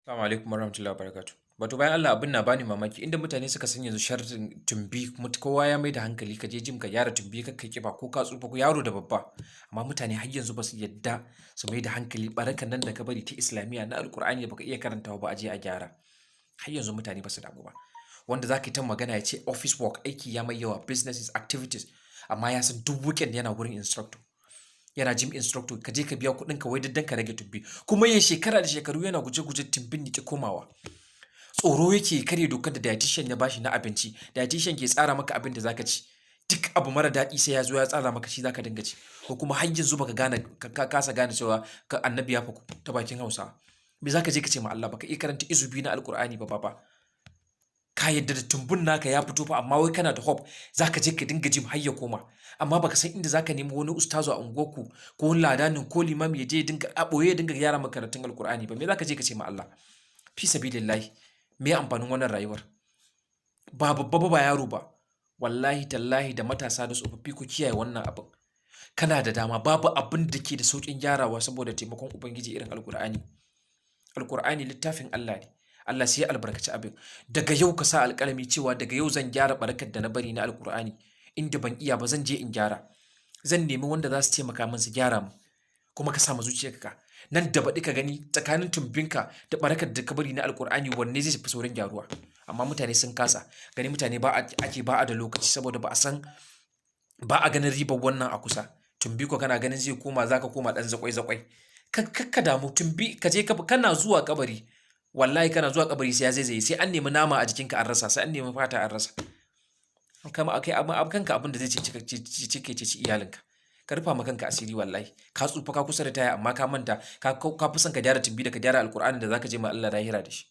Assalamu alaikum warahmatullahi wabarakatuh. Wato bayan Allah abin na bani mamaki inda mutane suka san yanzu sharrin tumbi kowa ya mai da hankali ka je jim ka gyara tumbi ka kai kiba ko ka tsufa ko yaro da babba amma mutane har yanzu ba su yadda su mai da hankali barakan nan da ka bari ta islamiyya na alkur'ani da baka iya karantawa ba a je a gyara har yanzu mutane ba su damu ba wanda za ka yi ta magana ya ce office work aiki ya mai yawa businesses activities amma ya san duk weekend yana wurin instructor yana gym instructor ka je ka biya kuɗin ka wai dan ka rage tumbi kuma ya shekara da shekaru yana guje-guje tumbin ya ki komawa tsoro yake karya dokar da dietitian ya bashi na abinci dietitian ke tsara maka abin da zaka ci duk abu mara daɗi sai ya zo ya tsara maka shi zaka dinga ci ko kuma har yanzu baka gane ka kasa gane cewa ka annabi ya faku ta bakin Hausa me zaka je ka ce ma Allah baka iya karanta izubi na alkur'ani ba baba ka yadda da tumbun naka ya fito fa amma wai kana da hope zaka je ka dinga jim har ya koma amma baka san inda zaka nemi wani ustazu a unguwarku ko wani ladanin ko limami ya je ya dinga a ɓoye ya dinga gyara maka karatun alkur'ani ba me zaka je ka ce ma Allah fi sabilillahi me amfanin wannan rayuwar ba babba ba yaro ba wallahi tallahi da matasa da tsofaffi ku kiyaye wannan abin kana da dama babu abin da ke da sauƙin gyarawa saboda taimakon ubangiji irin alkur'ani alkur'ani littafin Allah ne Allah sai ya albarkaci abin daga yau ka sa alƙalami cewa daga yau zan gyara barakar da na bari na alkur'ani inda ban iya ba zan je in gyara zan nemi wanda za su taimaka min su gyara mu kuma ka sa ma zuciyarka nan da baɗi ka gani tsakanin tumbinka da barakar da ka bari na alkur'ani wanne zai fi saurin gyaruwa amma mutane sun kasa gani mutane ba a da lokaci saboda ba a san ba a ganin ribar wannan a kusa tumbi ko kana ganin zai koma zaka koma dan zakwai zakwai ka damu tumbi ka je kana zuwa kabari wallahi kana zuwa kabari sai ya zaizaye sai an nemi nama a jikinka an rasa sai an nemi fata an rasa kama akai kanka abin da zai ci iyalinka ka rufa ma kanka asiri wallahi ka tsufa ka kusa da taya amma ka manta ka fi son ka gyara tumbi da ka gyara alkur'ani da zaka je ma Allah lahira da shi